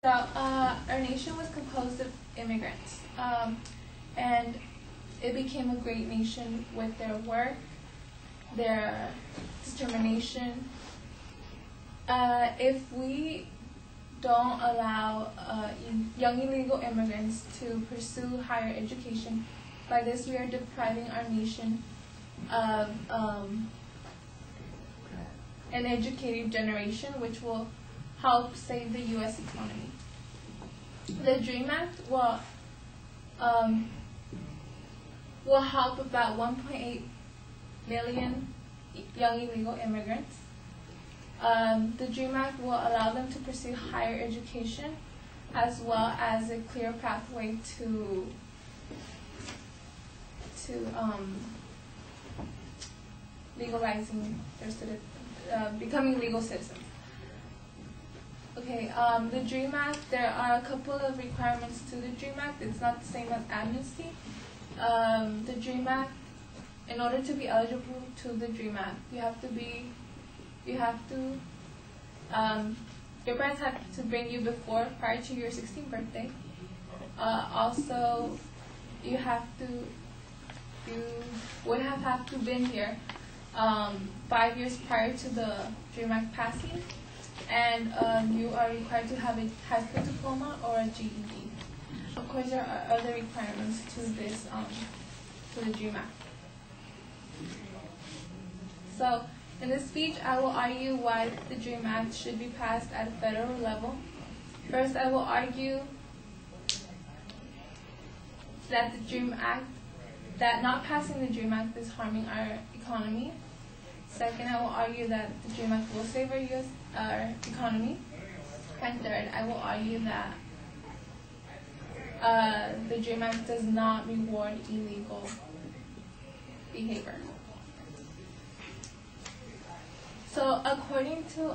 So, our nation was composed of immigrants, and it became a great nation with their work, their determination. If we don't allow young illegal immigrants to pursue higher education, by this we are depriving our nation of an educated generation, which will help save the U.S. economy. The DREAM Act will help about 1.8 million young illegal immigrants. The DREAM Act will allow them to pursue higher education, as well as a clear pathway to legalizing their becoming legal citizens. Okay, the DREAM Act, there are a couple of requirements to the DREAM Act. It's not the same as amnesty. The DREAM Act, in order to be eligible to the DREAM Act, your parents have to bring you prior to your 16th birthday. Also, you would have to been here 5 years prior to the DREAM Act passing, and you are required to have a high school diploma or a GED. Of course, there are other requirements to this, to the DREAM Act. So, in this speech, I will argue why the DREAM Act should be passed at a federal level. First, I will argue that that not passing the DREAM Act is harming our economy. Second, I will argue that the DREAM Act will save our economy. And third, I will argue that the DREAM Act does not reward illegal behavior. So, according to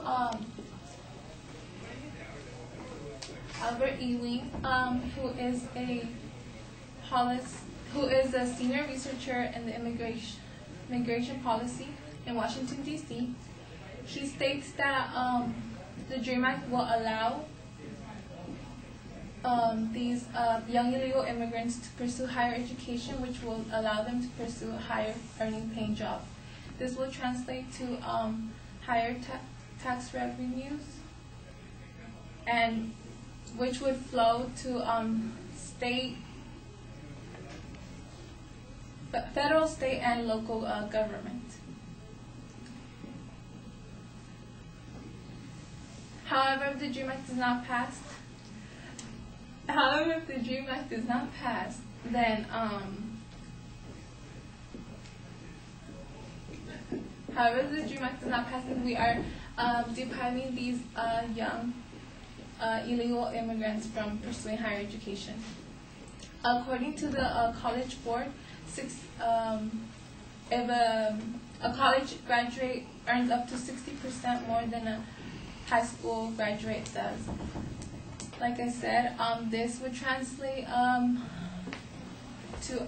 Albert Ewing, who is a senior researcher in the immigration policy in Washington, D.C., he states that the DREAM Act will allow these young illegal immigrants to pursue higher education, which will allow them to pursue a higher earning paying job. This will translate to higher tax revenues, and which would flow to federal, state, and local government. However, if the DREAM Act is not passed, then we are depriving these young illegal immigrants from pursuing higher education. According to the College Board, if a college graduate earns up to 60% more than a high school graduate does. Like I said, this would translate to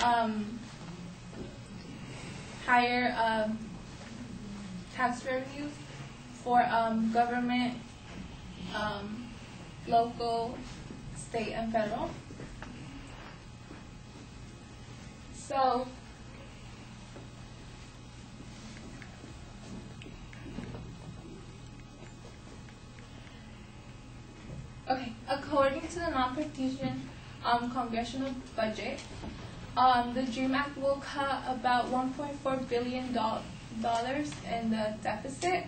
higher tax revenues for government, local, state, and federal. So, okay, according to the non-partisan congressional budget, the DREAM Act will cut about $1.4 billion in the deficit,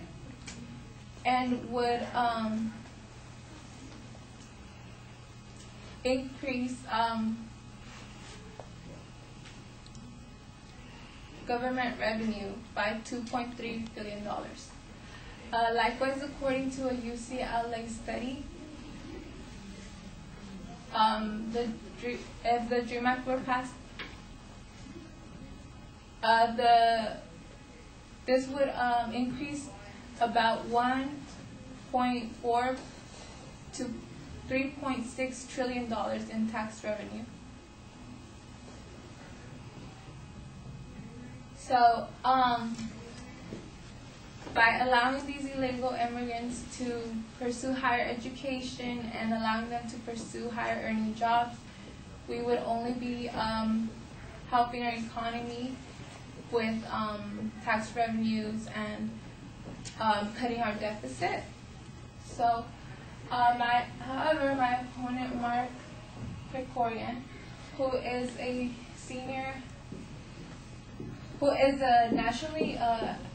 and would increase government revenue by $2.3 billion. Likewise, according to a UCLA study, if the DREAM Act were passed, this would increase about $1.4 to $3.6 trillion in tax revenue. So, by allowing these illegal immigrants to pursue higher education and allowing them to pursue higher earning jobs, we would only be helping our economy with tax revenues and cutting our deficit. So, however, my opponent, Mark Krikorian, who is a nationally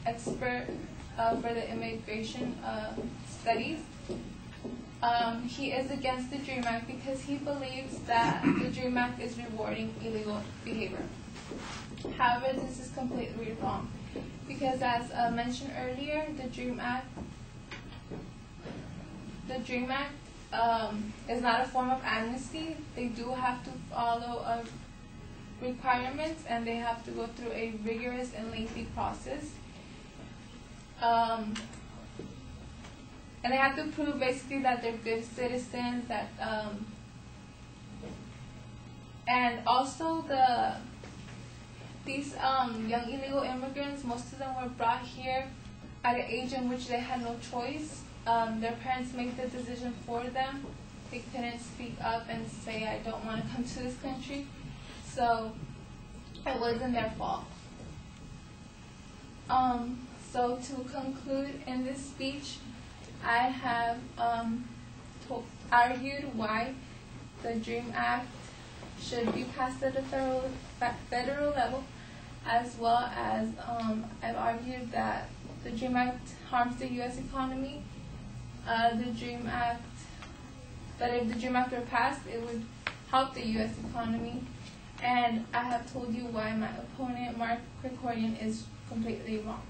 expert for the immigration studies, he is against the DREAM Act because he believes that the DREAM Act is rewarding illegal behavior. However, this is completely wrong because, as mentioned earlier, the DREAM Act is not a form of amnesty. They do have to follow requirements, and they have to go through a rigorous and lengthy process. And they have to prove basically that they're good citizens, that and also these young illegal immigrants, most of them were brought here at an age in which they had no choice. Their parents made the decision for them. They couldn't speak up and say, I don't want to come to this country. So it wasn't their fault. So to conclude in this speech, I have argued why the DREAM Act should be passed at the federal level, as well as I've argued that the DREAM Act harms the U.S. economy. That if the DREAM Act were passed, it would help the U.S. economy. And I have told you why my opponent, Mark Krikorian, is completely wrong.